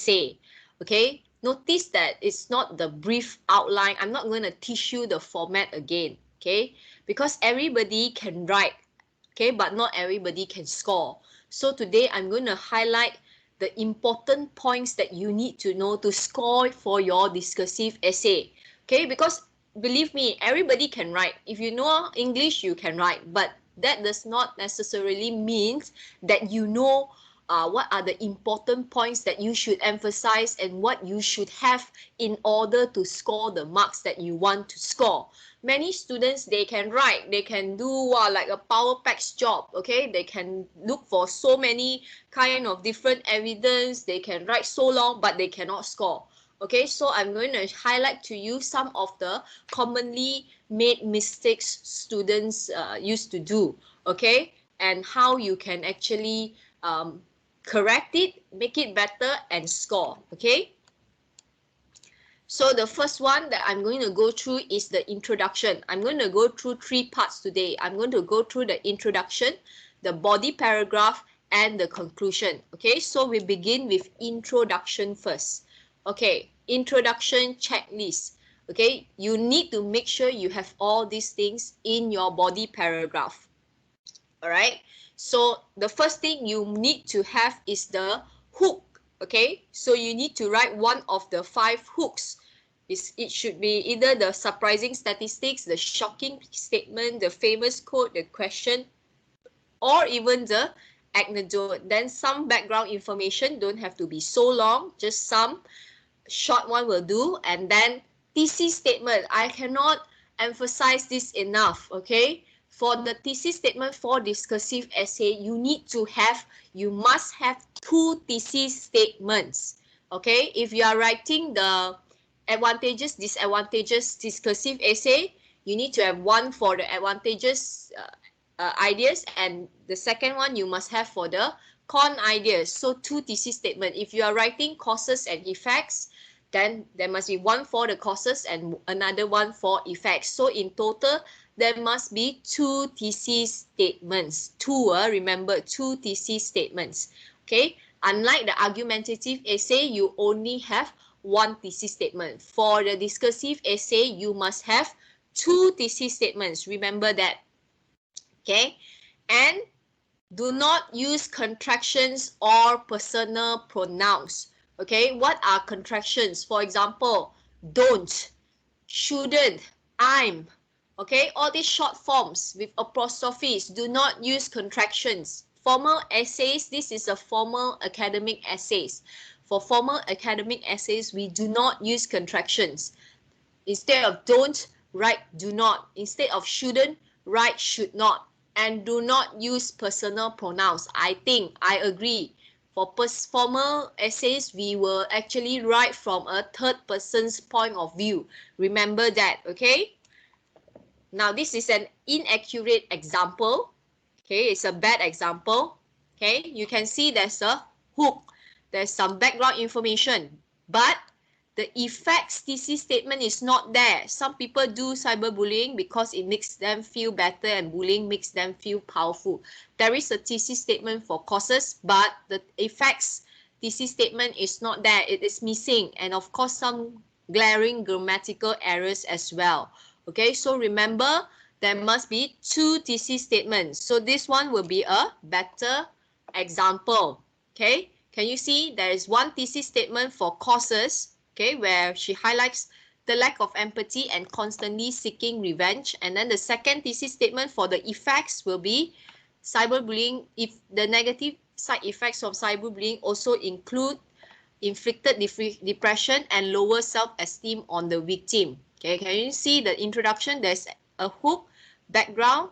essay. Okay, notice that it's not the brief outline. I'm not going to teach you the format again, okay, because everybody can write, okay, but not everybody can score. So today I'm going to highlight the important points that you need to know to score for your discursive essay, okay, because believe me, everybody can write. If you know English, you can write, but that does not necessarily mean that you know what are the important points that you should emphasize and what you should have in order to score the marks that you want to score. Many students, they can write, they can do like a power packs job, okay, they can look for so many kind of different evidence, they can write so long, but they cannot score. Okay, so I'm going to highlight to you some of the commonly made mistakes students used to do, okay, and how you can actually correct it, make it better, and score, okay? So the first one that I'm going to go through is the introduction. I'm going to go through 3 parts today. I'm going to go through the introduction, the body paragraph, and the conclusion, okay? So we begin with introduction first. Okay, introduction checklist. Okay, you need to make sure you have all these things in your body paragraph. All right, so the first thing you need to have is the hook. Okay, so you need to write one of the 5 hooks. It should be either the surprising statistics, the shocking statement, the famous quote, the question, or even the anecdote. Then some background information, don't have to be so long, just some short one will do. And then thesis statement. I cannot emphasize this enough, okay? For the thesis statement for discursive essay, you must have 2 thesis statements, okay? If you are writing the advantages, disadvantages discursive essay, you need to have one for the advantages ideas, and the second one you must have for the con ideas. So 2 thesis statement. If you are writing causes and effects, then there must be one for the causes and another one for effects. So in total, there must be 2 thesis statements. Remember, 2 thesis statements. Okay, unlike the argumentative essay, you only have 1 thesis statement. For the discursive essay, you must have 2 thesis statements. Remember that. Okay, and do not use contractions or personal pronouns. Okay, what are contractions? For example, don't, shouldn't, I'm. Okay, all these short forms with apostrophes, do not use contractions. Formal essays, this is a formal academic essays. For formal academic essays, we do not use contractions. Instead of don't, write do not. Instead of shouldn't, write should not. And do not use personal pronouns. I think, I agree. For formal essays, we will actually write from a third person's point of view. Remember that, okay? Now, this is an inaccurate example. Okay, it's a bad example. Okay, you can see there's a hook. There's some background information, but the effects thesis statement is not there. Some people do cyberbullying because it makes them feel better and bullying makes them feel powerful. There is a thesis statement for causes, but the effects thesis statement is not there. It is missing, and of course some glaring grammatical errors as well. Okay, so remember, there must be 2 thesis statements. So this one will be a better example. Okay, can you see there is 1 thesis statement for causes, okay, where she highlights the lack of empathy and constantly seeking revenge. And then the second thesis statement for the effects will be cyberbullying. If the negative side effects of cyberbullying also include inflicted depression and lower self-esteem on the victim. Okay, can you see the introduction? There's a hook, background,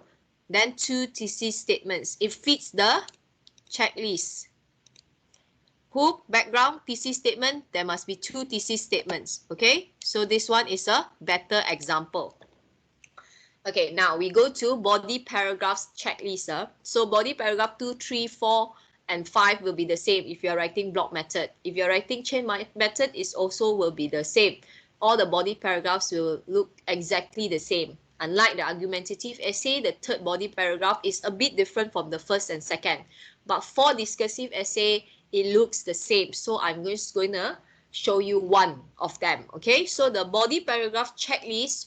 then 2 thesis statements. It fits the checklist. Hook, background, thesis statement, there must be 2 thesis statements. Okay, so this one is a better example. Okay, now we go to body paragraphs checklist. So body paragraph 2, 3, 4, and 5 will be the same if you are writing block method. If you are writing chain method, it also will be the same. All the body paragraphs will look exactly the same. Unlike the argumentative essay, the third body paragraph is a bit different from the first and second. But for discursive essay, it looks the same. So I'm just going to show you one of them. Okay, so the body paragraph checklist,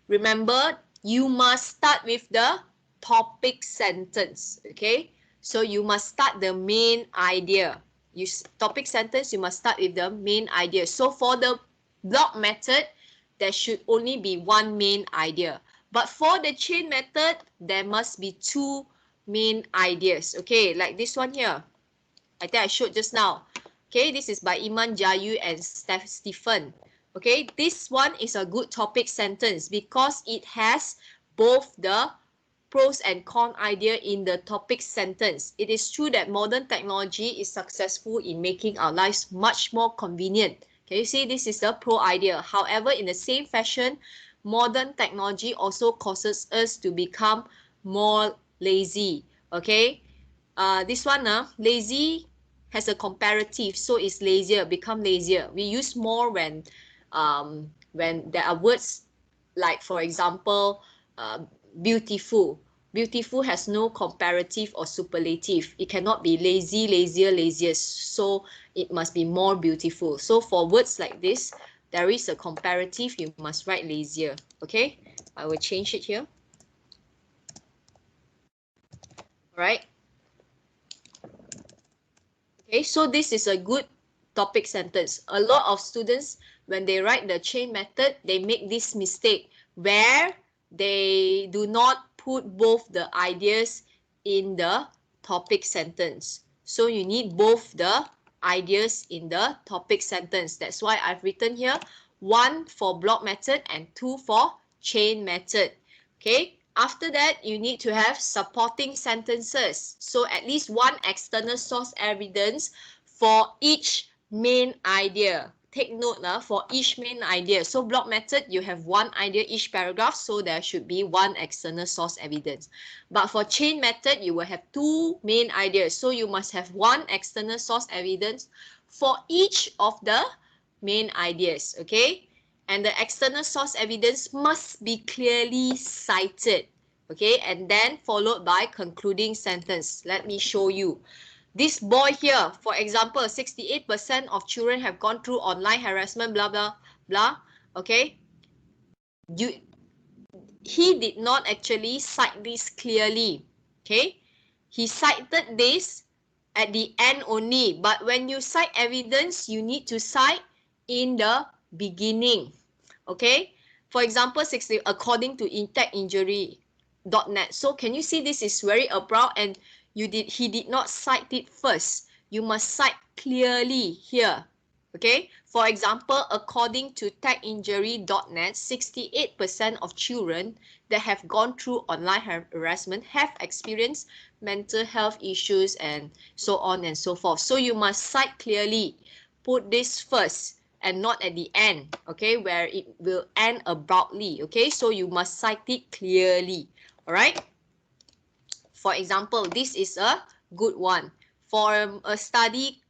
remember, you must start with the topic sentence. Okay, so you must start the main idea. Topic sentence, you must start with the main idea. So for the block method, there should only be one main idea. But for the chain method, there must be two main ideas. Okay, like this one here. I think I showed just now. Okay, this is by Iman Jayu and Stephen. Okay, this one is a good topic sentence because it has both the pros and cons idea in the topic sentence. It is true that modern technology is successful in making our lives much more convenient. Can you see this is the pro idea? However, in the same fashion, modern technology also causes us to become more lazy. Okay, this one, lazy has a comparative, so it's lazier, become lazier. We use more when there are words like, for example, beautiful. Beautiful has no comparative or superlative. It cannot be lazy, lazier, laziest. So it must be more beautiful. So for words like this, there is a comparative. You must write lazier. Okay, I will change it here. All right. Okay, so this is a good topic sentence. A lot of students, when they write the chain method, they make this mistake where they do not put both the ideas in the topic sentence. So you need both the ideas in the topic sentence. That's why I've written here 1 for block method and 2 for chain method. Okay. After that, you need to have supporting sentences. So at least one external source evidence for each main idea. Take note for each main idea. So block method, you have one idea each paragraph, so there should be one external source evidence. But for chain method, you will have two main ideas. So you must have one external source evidence for each of the main ideas. Okay. And the external source evidence must be clearly cited. Okay, and then followed by concluding sentence. Let me show you. This boy here, for example, 68% of children have gone through online harassment, blah, blah, blah. Okay. He did not actually cite this clearly. Okay. He cited this at the end only. But when you cite evidence, you need to cite in the beginning. Okay, for example, 60 according to techinjury.net. So can you see this is very abrupt and he did not cite it first. You must cite clearly here. Okay, for example, according to techinjury.net, 68% of children that have gone through online harassment have experienced mental health issues and so on and so forth. So you must cite clearly. Put this first and not at the end, okay, where it will end abruptly. Okay, so you must cite it clearly. All right. For example, this is a good one. For a study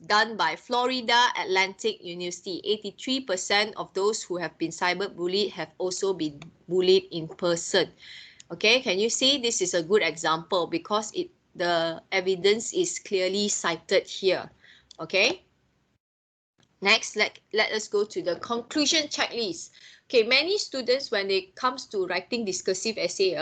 done by Florida Atlantic University, 83% of those who have been cyberbullied have also been bullied in person. Okay, can you see this is a good example because the evidence is clearly cited here. Okay. Next, let us go to the conclusion checklist. Okay, many students, when it comes to writing discursive essay,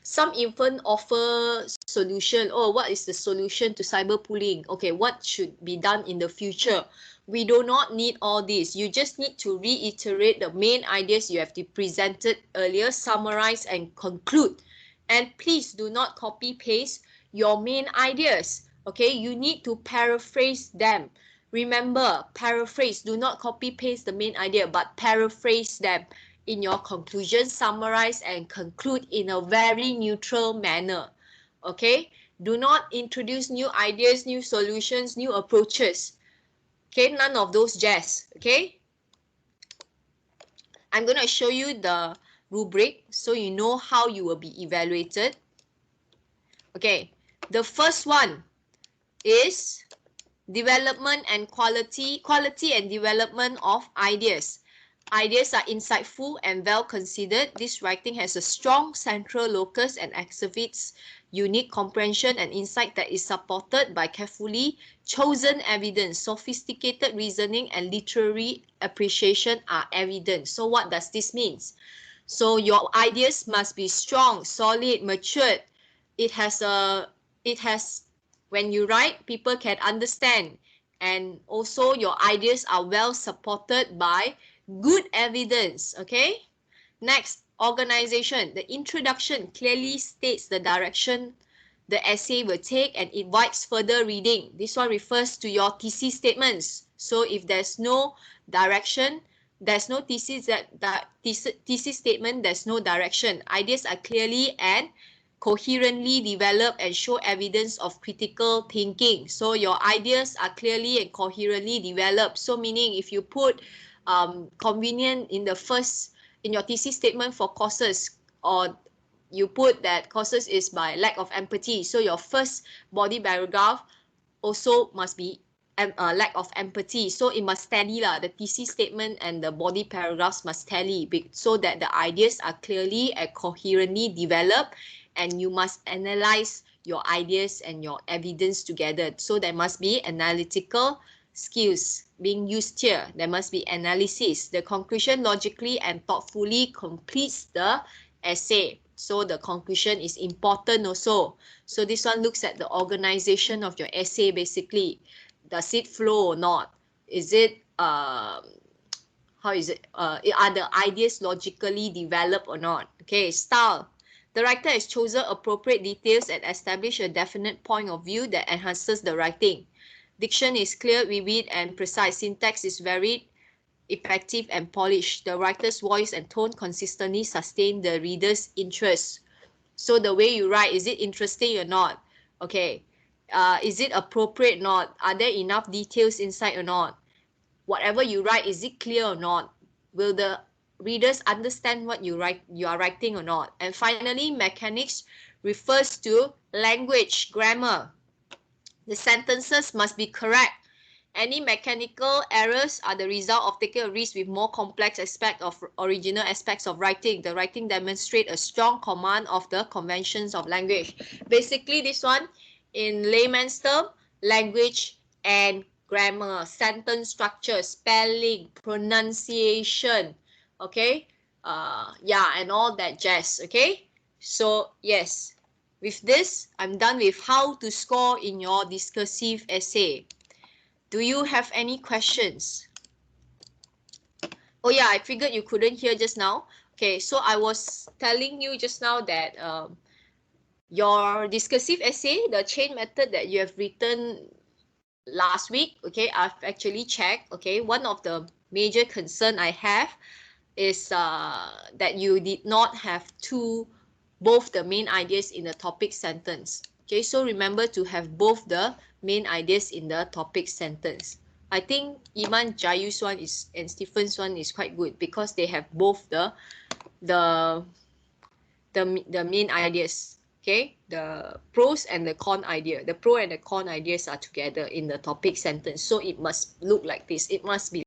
some even offer solution. Oh, what is the solution to cyberbullying? Okay, what should be done in the future? We do not need all this. You just need to reiterate the main ideas you have presented earlier, summarize and conclude. And please do not copy paste your main ideas. Okay, you need to paraphrase them. Remember, paraphrase. Do not copy paste the main idea, but paraphrase them in your conclusion, summarize and conclude in a very neutral manner. Okay? Do not introduce new ideas, new solutions, new approaches. Okay? None of those jazz. Okay? I'm going to show you the rubric so you know how you will be evaluated. Okay. The first one is development and quality and development of ideas. Ideas are insightful and well considered. This writing has a strong central locus and exhibits unique comprehension and insight that is supported by carefully chosen evidence. Sophisticated reasoning and literary appreciation are evident. So what does this mean? So your ideas must be strong, solid, matured. When you write, people can understand. And also your ideas are well supported by good evidence. Okay. Next, organization. The introduction clearly states the direction the essay will take and invites further reading. This one refers to your thesis statements. So if there's no direction, there's no thesis thesis statement, there's no direction. Ideas are clearly and coherently developed and show evidence of critical thinking. So your ideas are clearly and coherently developed. So meaning if you put convenient in your thesis statement for causes, or you put that causes is by lack of empathy, so your first body paragraph also must be lack of empathy. So it must tally lah. The thesis statement and the body paragraphs must tally so that the ideas are clearly and coherently developed, and you must analyze your ideas and your evidence together. So there must be analytical skills being used here. There must be analysis. The conclusion logically and thoughtfully completes the essay. So the conclusion is important also. So this one looks at the organization of your essay basically. Does it flow or not? Is it are the ideas logically developed or not? Okay, style. The writer has chosen appropriate details and established a definite point of view that enhances the writing. Diction is clear, vivid, and precise. Syntax is varied, effective, and polished. The writer's voice and tone consistently sustain the reader's interest. So the way you write, is it interesting or not? Okay. Is it appropriate or not? Are there enough details inside or not? Whatever you write, is it clear or not? Will the readers understand what you are writing or not? And finally, mechanics refers to language, grammar. The sentences must be correct. Any mechanical errors are the result of taking a risk with more complex aspects of original aspects of writing. The writing demonstrates a strong command of the conventions of language. Basically, this one, in layman's term, language and grammar, sentence structure, spelling, pronunciation, okay? Yeah, and all that jazz, okay? So, yes. With this, I'm done with how to score in your discursive essay. Do you have any questions? Oh yeah, I figured you couldn't hear just now. Okay, so I was telling you just now that your discursive essay, the chain method that you have written last week, okay, I've actually checked. Okay, one of the major concern I have is that you did not have both the main ideas in the topic sentence. Okay, so remember to have both the main ideas in the topic sentence. I think Iman Jayu's one and Stephen's one is quite good because they have both the main ideas. Okay, the pros and the con idea. The pro and the con ideas are together in the topic sentence. So it must look like this. It must be